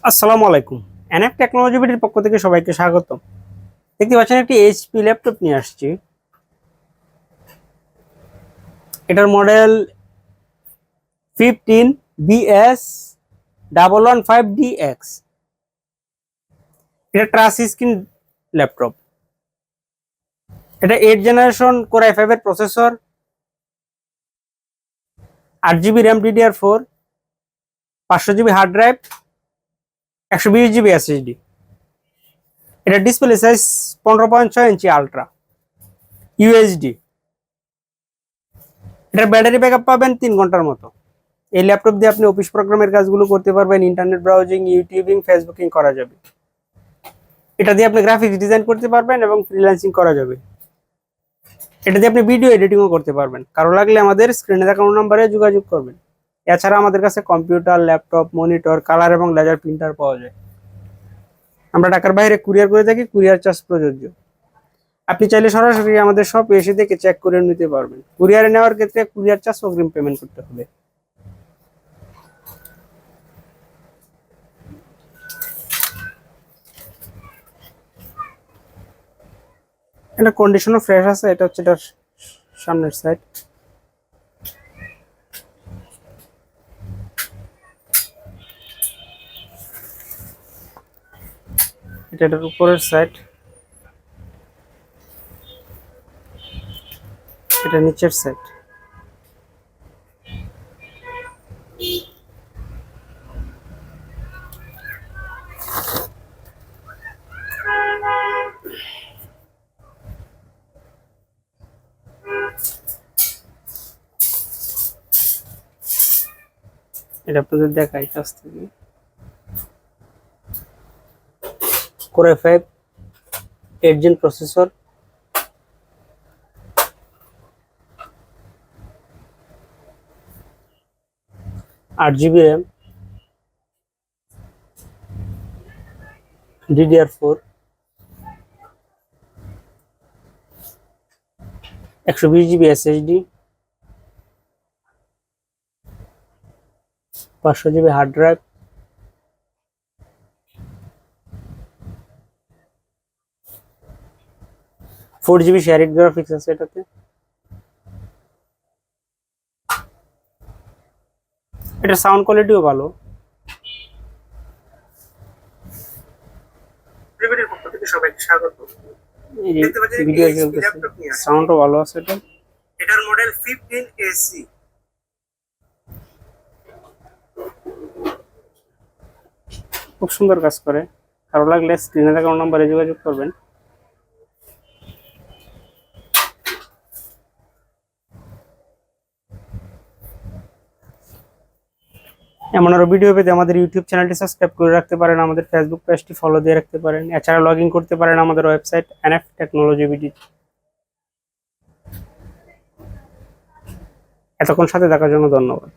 আসসালামু আলাইকুম। NF technology বিডির পক্ষ থেকে সবাইকে স্বাগত। দেখতে পাচ্ছেন একটি এইচপি ল্যাপটপ নিয়ে আসছি। এটার মডেল 15BS115DX। এটা টাচ স্ক্রিন ল্যাপটপ। এটা 8 জেনারেশন কোর i5 এর processor, 8GB RAM DDR4, 500GB hard drive, 120GB SSD। এটা ডিসপ্লে সাইজ 15.6 ইঞ্চি আলট্রা ইউএসডি। এটার ব্যাটারি ব্যাকআপ পাবেন 3 ঘন্টার মতো। এই ল্যাপটপ দিয়ে আপনি অফিস প্রোগ্রামের কাজগুলো করতে পারবেন, ইন্টারনেট ব্রাউজিং, ইউটিউবিং, ফেসবুকিং করা যাবে। এটা দিয়ে আপনি গ্রাফিক্স ডিজাইন করতে পারবেন এবং ফ্রিল্যান্সিং করা যাবে। এটা দিয়ে আপনি ভিডিও এডিটিংও করতে পারবেন। কারো লাগলে আমাদের স্ক্রিনে দেখানো নম্বরে যোগাযোগ করবেন। এছাড়া আমাদের কাছে কম্পিউটার, ল্যাপটপ, মনিটর, কালার এবং লেজার প্রিন্টার পাওয়া যায়। আমরা ঢাকার বাইরে কুরিয়ার করে থাকি, কুরিয়ার চার্জ প্রযোজ্য। আপনি চাইলে সরাসরি আমাদের শপে এসে দেখে চেক করে নিতে পারবেন। কুরিয়ারে নেওয়ার ক্ষেত্রে কুরিয়ার চার্জ অগ্রিম পেমেন্ট করতে হবে। এটা কন্ডিশনও ফ্রেশ আছে। এটা হচ্ছে এটার সামনের সাইড। এটা এটার উপরের সাইড। এটা নিচের সাইড। এটা আপনাদের দেখাই কাছ থেকে। Core i5 8 gen processor, 8GB RAM, DDR4, 120GB SSD, 500GB hard drive, 4GB sharing graphics আছে এটাতে। এটা সাউন্ড কোয়ালিটিও ভালো। প্রিভিডিওর পক্ষ থেকে সবাইকে স্বাগত। ভিডিও চলতেছে, সাউন্ডও ভালো আছে এটা। এটার মডেল 15AC। খুব সুন্দর কাজ করে। কারো লাগলে স্ক্রিনে দেখানো নম্বরে যোগাযোগ করবেন। এমন আরো ভিডিও পেতে আমাদের ইউটিউব চ্যানেলটি সাবস্ক্রাইব করে রাখতে পারেন, আমাদের ফেসবুক পেজটি ফলো দিয়ে রাখতে পারেন। এছাড়া লগ ইন করতে পারেন আমাদের ওয়েবসাইট এনএফ টেকনোলজি বিডি। এতক্ষণ সাথে থাকার জন্য ধন্যবাদ।